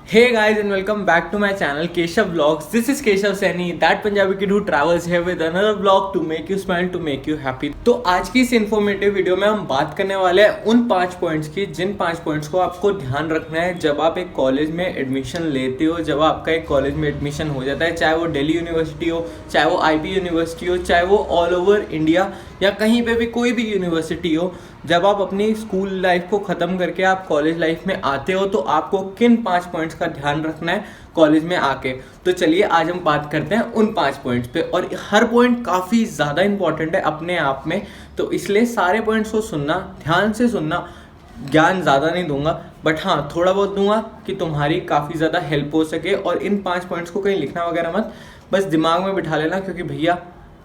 Hey guys and welcome back to my channel Keshav Vlogs. This is Keshav Saini, that Punjabi kid who travels here with another vlog to make you smile, to make you happy. तो आज की इस informative video में हम बात करने वाले हैं उन 5 पॉइंट्स की जिन 5 पॉइंट्स को आपको ध्यान रखना है जब आप एक कॉलेज में एडमिशन लेते हो, जब आपका एक कॉलेज में एडमिशन हो जाता है, चाहे वो दिल्ली यूनिवर्सिटी हो, चाहे वो आईपी यूनिवर्सिटी हो, चाहे वो ऑल ओवर इंडिया या कहीं पे भी कोई भी यूनिवर्सिटी हो। जब आप अपनी स्कूल लाइफ को ख़त्म करके आप कॉलेज लाइफ में आते हो तो आपको किन 5 पॉइंट्स का ध्यान रखना है कॉलेज में आके। तो चलिए आज हम बात करते हैं उन 5 पॉइंट्स पे, और हर पॉइंट काफ़ी ज़्यादा इंपॉर्टेंट है अपने आप में, तो इसलिए सारे पॉइंट्स को सुनना, ध्यान से सुनना। ज्ञान ज़्यादा नहीं दूंगा बट हाँ थोड़ा बहुत दूंगा कि तुम्हारी काफ़ी ज़्यादा हेल्प हो सके। और इन 5 पॉइंट्स को कहीं लिखना वगैरह मत, बस दिमाग में बिठा लेना क्योंकि भैया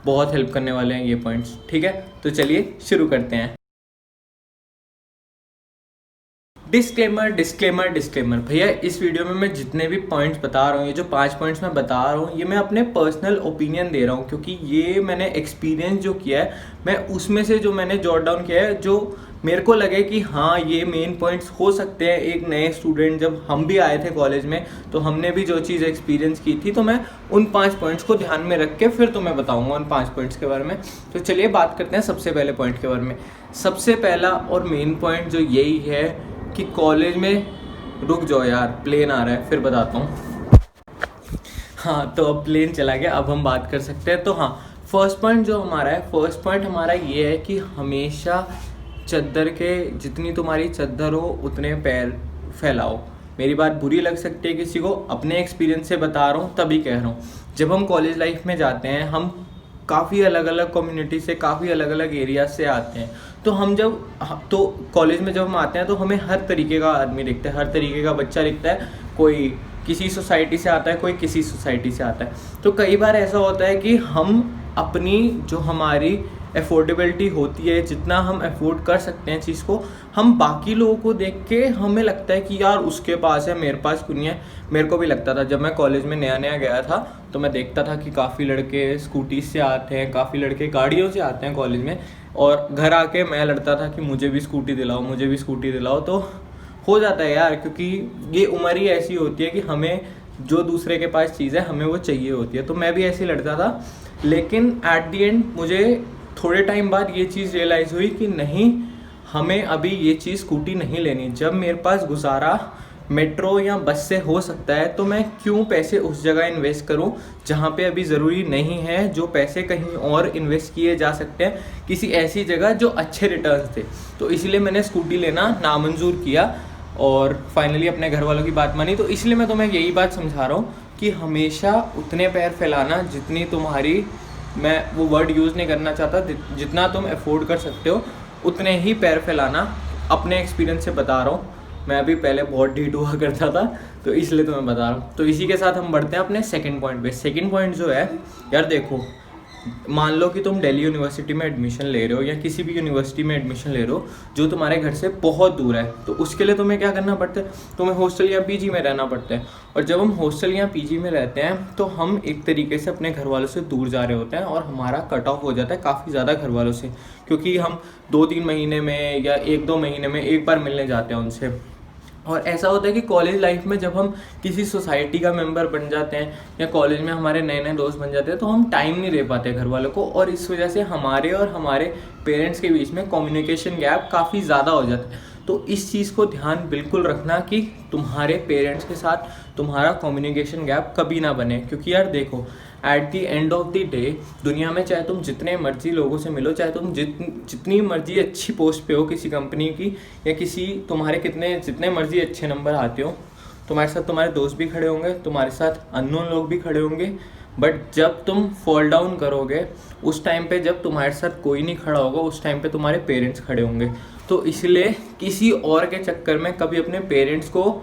बहुत हेल्प करने वाले हैं ये पॉइंट्स। ठीक है, तो चलिए शुरू करते हैं। डिस्क्लेमर डिस्क्लेमर डिस्क्लेमर भैया, इस वीडियो में मैं जितने भी पॉइंट्स बता रहा हूँ, ये जो 5 पॉइंट्स मैं बता रहा हूँ, ये मैं अपने पर्सनल ओपिनियन दे रहा हूँ क्योंकि ये मैंने एक्सपीरियंस जो किया है, मैं उसमें से जो मैंने जॉट डाउन किया है, जो मेरे को लगे कि हाँ ये मेन पॉइंट्स हो सकते हैं। एक नए स्टूडेंट जब हम भी आए थे कॉलेज में तो हमने भी जो चीज़ एक्सपीरियंस की थी, तो मैं उन 5 पॉइंट्स को ध्यान में रख के फिर तुम्हें बताऊँगा उन 5 पॉइंट्स के बारे में। तो चलिए बात करते हैं सबसे पहले पॉइंट के बारे में। सबसे पहला और मेन पॉइंट जो यही है कि कॉलेज में, रुक जाओ यार प्लेन आ रहा है फिर बताता हूँ। हाँ तो अब प्लेन चला गया, अब हम बात कर सकते हैं। तो हाँ, फर्स्ट पॉइंट जो हमारा है, फर्स्ट पॉइंट हमारा ये है कि हमेशा चद्दर के, जितनी तुम्हारी चद्दर हो उतने पैर फैलाओ। मेरी बात बुरी लग सकती है किसी को, अपने एक्सपीरियंस से बता रहा हूँ तभी कह रहा हूँ। जब हम कॉलेज लाइफ में जाते हैं, हम काफ़ी अलग अलग कम्युनिटी से, काफ़ी अलग अलग एरिया से आते हैं। तो हम तो कॉलेज में जब हम आते हैं तो हमें हर तरीके का आदमी दिखता है, हर तरीके का बच्चा दिखता है। कोई किसी सोसाइटी से आता है, कोई किसी सोसाइटी से आता है। तो कई बार ऐसा होता है कि हम अपनी, जो हमारी एफोर्डेबिलिटी होती है, जितना हम अफोर्ड कर सकते हैं चीज़ को, हम बाकी लोगों को देख के हमें लगता है कि यार उसके पास है, मेरे पास क्यों नहीं है। मेरे को भी लगता था जब मैं कॉलेज में नया नया गया था, तो मैं देखता था कि काफ़ी लड़के स्कूटी से आते हैं, काफ़ी लड़के गाड़ियों से आते हैं कॉलेज में, और घर आके मैं लड़ता था कि मुझे भी स्कूटी दिलाओ, मुझे भी स्कूटी दिलाओ। तो हो जाता है यार, क्योंकि ये उम्र ही ऐसी होती है कि हमें जो दूसरे के पास चीज़ है हमें वो चाहिए होती है। तो मैं भी ऐसे ही लड़ता था, लेकिन एट दी एंड मुझे थोड़े टाइम बाद ये चीज़ रियलाइज़ हुई कि नहीं, हमें अभी ये चीज़ स्कूटी नहीं लेनी। जब मेरे पास गुजारा मेट्रो या बस से हो सकता है तो मैं क्यों पैसे उस जगह इन्वेस्ट करूं जहां पे अभी ज़रूरी नहीं है, जो पैसे कहीं और इन्वेस्ट किए जा सकते हैं किसी ऐसी जगह जो अच्छे रिटर्न्स थे। तो इसलिए मैंने स्कूटी लेना नामंजूर किया और फाइनली अपने घर वालों की बात मानी। तो इसलिए मैं तुम्हें यही बात समझा रहा हूँ कि हमेशा उतने पैर फैलाना जितनी तुम्हारी, मैं वो वर्ड यूज़ नहीं करना चाहता, जितना तुम अफोर्ड कर सकते हो उतने ही पैर फैलाना। अपने एक्सपीरियंस से बता रहा हूँ, मैं अभी पहले बहुत ढीठ हुआ करता था तो इसलिए तुम्हें बता रहा हूँ। तो इसी के साथ हम बढ़ते हैं अपने सेकंड पॉइंट पे। सेकंड पॉइंट जो है यार, देखो मान लो कि तुम दिल्ली यूनिवर्सिटी में एडमिशन ले रहे हो या किसी भी यूनिवर्सिटी में एडमिशन ले रहे हो जो तुम्हारे घर से बहुत दूर है, तो उसके लिए तुम्हें क्या करना पड़ता है, तुम्हें हॉस्टल या पीजी में रहना पड़ता है। और जब हम हॉस्टल या पीजी में रहते हैं तो हम एक तरीके से अपने घर वालों से दूर जा रहे होते हैं और हमारा कट ऑफ हो जाता है काफ़ी ज़्यादा घर वालों से, क्योंकि हम 2-3 महीने में या 1-2 महीने में एक बार मिलने जाते हैं उनसे। और ऐसा होता है कि कॉलेज लाइफ में जब हम किसी सोसाइटी का मेंबर बन जाते हैं या कॉलेज में हमारे नए नए दोस्त बन जाते हैं तो हम टाइम नहीं दे पाते घर वालों को, और इस वजह से हमारे और हमारे पेरेंट्स के बीच में कम्युनिकेशन गैप काफ़ी ज़्यादा हो जाता है। तो इस चीज़ को ध्यान बिल्कुल रखना कि तुम्हारे पेरेंट्स के साथ तुम्हारा कम्युनिकेशन गैप कभी ना बने, क्योंकि यार देखो at the end of the day दुनिया में चाहे तुम जितने मर्जी लोगों से मिलो, चाहे तुम जितनी मर्जी अच्छी पोस्ट पे हो किसी कंपनी की, या किसी तुम्हारे जितने मर्जी अच्छे नंबर आते हो, तुम्हारे साथ तुम्हारे दोस्त भी खड़े होंगे, तुम्हारे साथ अननोन लोग भी खड़े होंगे, बट जब तुम फॉल डाउन करोगे उस टाइम पे, जब तुम्हारे साथ कोई नहीं खड़ा होगा उस टाइम पे तुम्हारे पेरेंट्स खड़े होंगे। तो इसलिए किसी और के चक्कर में कभी अपने पेरेंट्स को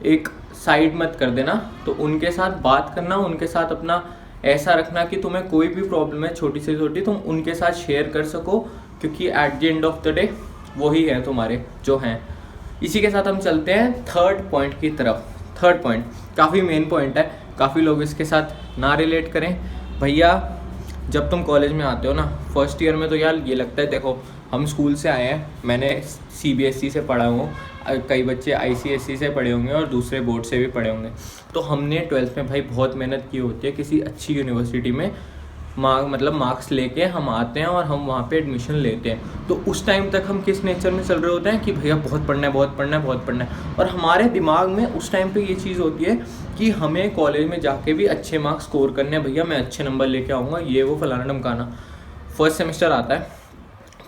एक साइड मत कर देना। तो उनके साथ बात करना, उनके साथ अपना ऐसा रखना कि तुम्हें कोई भी प्रॉब्लम है छोटी से छोटी, तुम उनके साथ शेयर कर सको, क्योंकि at the end of the day वही है तुम्हारे जो हैं। इसी के साथ हम चलते हैं थर्ड पॉइंट की तरफ। थर्ड पॉइंट काफ़ी मेन पॉइंट है, काफ़ी लोग इसके साथ ना रिलेट करें। भैया जब तुम कॉलेज में आते हो ना, फर्स्ट ईयर में तो यार ये लगता है, देखो हम स्कूल से आए हैं, मैंने CBSE से पढ़ा हूँ, कई बच्चे ICSE से पढ़े होंगे और दूसरे बोर्ड से भी पढ़े होंगे। तो हमने 12th में भाई बहुत मेहनत की होती है, किसी अच्छी यूनिवर्सिटी में मार्क्स लेके हम आते हैं और हम वहाँ पे एडमिशन लेते हैं। तो उस टाइम तक हम किस नेचर में चल रहे होते हैं कि भैया बहुत पढ़ना है, बहुत पढ़ना है, बहुत पढ़ना है। और हमारे दिमाग में उस टाइम पे ये चीज़ होती है कि हमें कॉलेज में जाके भी अच्छे मार्क्स स्कोर करने हैं, भैया मैं अच्छे नंबर लेके आऊँगा, ये वो फलाना ढमकाना। फर्स्ट सेमेस्टर आता है,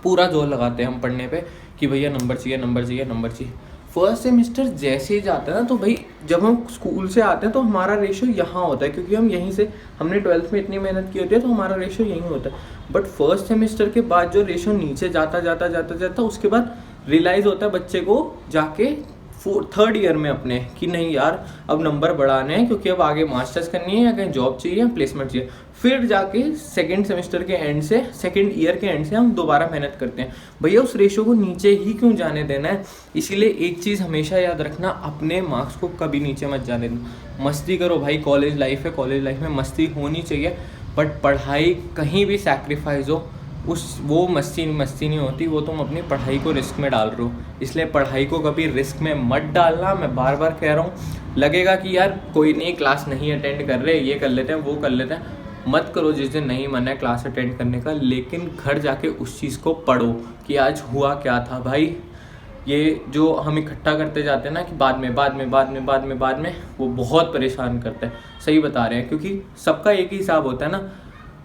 पूरा जोर लगाते हैं हम पढ़ने पे कि भैया नंबर चाहिए, नंबर चाहिए, नंबर चाहिए। फर्स्ट सेमेस्टर जैसे ही जाता है ना, तो भाई जब हम स्कूल से आते हैं तो हमारा रेशो यहाँ होता है, क्योंकि हम यहीं से, हमने 12th में इतनी मेहनत की होती है तो हमारा रेशो यहीं होता है। बट फर्स्ट सेमेस्टर के बाद जो रेशो नीचे जाता जाता जाता जाता, उसके बाद रियलाइज़ होता है बच्चे को जाके थर्ड ईयर में अपने कि नहीं यार अब नंबर बढ़ाने हैं, क्योंकि अब आगे मास्टर्स करनी है या कहीं जॉब चाहिए या प्लेसमेंट चाहिए। फिर जाके सेकंड सेमेस्टर के एंड से, सेकंड ईयर के एंड से हम दोबारा मेहनत करते हैं। भैया उस रेशो को नीचे ही क्यों जाने देना है? इसीलिए एक चीज़ हमेशा याद रखना, अपने मार्क्स को कभी नीचे मत जाने देना। मस्ती करो भाई, कॉलेज लाइफ है, कॉलेज लाइफ में मस्ती होनी चाहिए, बट पढ़ाई कहीं भी सैक्रिफाइस हो, वो मस्ती नहीं होती, वो तुम अपनी पढ़ाई को रिस्क में डाल रहे हो। इसलिए पढ़ाई को कभी रिस्क में मत डालना। मैं बार बार कह रहा हूँ, लगेगा कि यार कोई नहीं, क्लास नहीं अटेंड कर रहे, ये कर लेते हैं, वो कर लेते हैं, मत करो। जिस दिन नहीं मन है क्लास अटेंड करने का, लेकिन घर जाके उस चीज़ को पढ़ो कि आज हुआ क्या था। भाई ये जो हम इकट्ठा करते जाते हैं ना कि बाद में, वो बहुत परेशान करता है। सही बता रहे हैं, क्योंकि सबका एक ही हिसाब होता है ना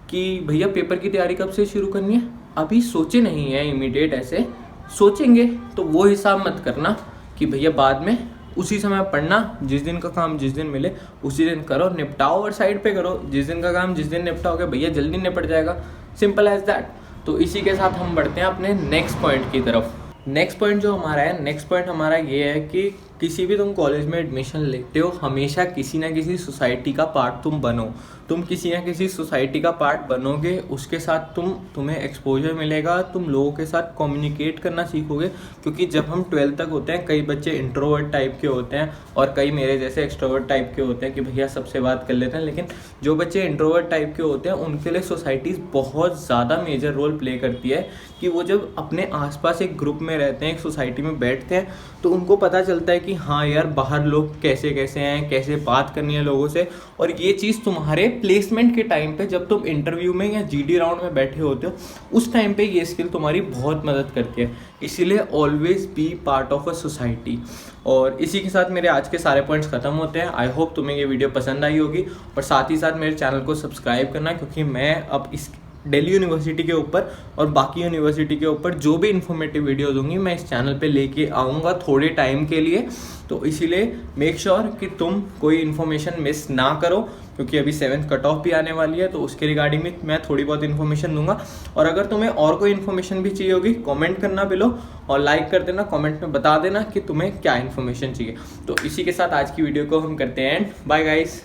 कि भैया पेपर की तैयारी कब से शुरू करनी है, अभी सोचे नहीं है इमीडिएट, ऐसे सोचेंगे तो वो हिसाब मत करना कि भैया बाद में, उसी समय पढ़ना। जिस दिन का काम जिस दिन मिले उसी दिन करो, निपटाओ और साइड पे करो। जिस दिन का काम जिस दिन निपटाओगे भैया जल्दी निपट जाएगा, सिंपल एज दैट। तो इसी के साथ हम बढ़ते हैं अपने नेक्स्ट पॉइंट की तरफ। नेक्स्ट पॉइंट जो हमारा है, नेक्स्ट पॉइंट हमारा ये है कि किसी भी तुम कॉलेज में एडमिशन लेते हो, हमेशा किसी ना किसी सोसाइटी का पार्ट तुम बनो। तुम किसी ना किसी सोसाइटी का पार्ट बनोगे, उसके साथ तुम्हें एक्सपोजर मिलेगा, तुम लोगों के साथ कम्युनिकेट करना सीखोगे। क्योंकि जब हम 12th तक होते हैं, कई बच्चे इंट्रोवर्ट टाइप के होते हैं और कई मेरे जैसे एक्सट्रोवर्ट टाइप के होते हैं कि भैया सबसे बात कर लेते हैं। लेकिन जो बच्चे इंट्रोवर्ट टाइप के होते हैं उनके लिए सोसाइटीज़ बहुत ज़्यादा मेजर रोल प्ले करती है कि वो जब अपने आसपास एक ग्रुप में रहते हैं, एक सोसाइटी में बैठते हैं, तो उनको पता चलता है कि हाँ यार बाहर लोग कैसे कैसे हैं, कैसे बात करनी है लोगों से। और ये चीज़ तुम्हारे प्लेसमेंट के टाइम पे, जब तुम इंटरव्यू में या GD राउंड में बैठे होते हो, उस टाइम पे ये स्किल तुम्हारी बहुत मदद करती है। इसीलिए always be part of a society. और इसी के साथ मेरे आज के सारे पॉइंट्स खत्म होते हैं। आई होप तुम्हें ये वीडियो पसंद आई होगी, और साथ ही साथ मेरे चैनल को सब्सक्राइब करना, क्योंकि मैं अब इस दिल्ली यूनिवर्सिटी के ऊपर और बाकी यूनिवर्सिटी के ऊपर जो भी इन्फॉर्मेटिव वीडियोज़ होंगी मैं इस चैनल पे लेके आऊँगा थोड़े टाइम के लिए। तो इसीलिए मेक श्योर कि तुम कोई इन्फॉर्मेशन मिस ना करो, क्योंकि अभी 7th कट ऑफ भी आने वाली है, तो उसके रिगार्डिंग में मैं थोड़ी बहुत इन्फॉर्मेशन दूंगा। और अगर तुम्हें और कोई इन्फॉर्मेशन भी चाहिए होगी, कमेंट करना बिलो और लाइक कर देना, कमेंट में बता देना कि तुम्हें क्या इन्फॉर्मेशन चाहिए। तो इसी के साथ आज की वीडियो को हम करते हैं एंड। Bye guys.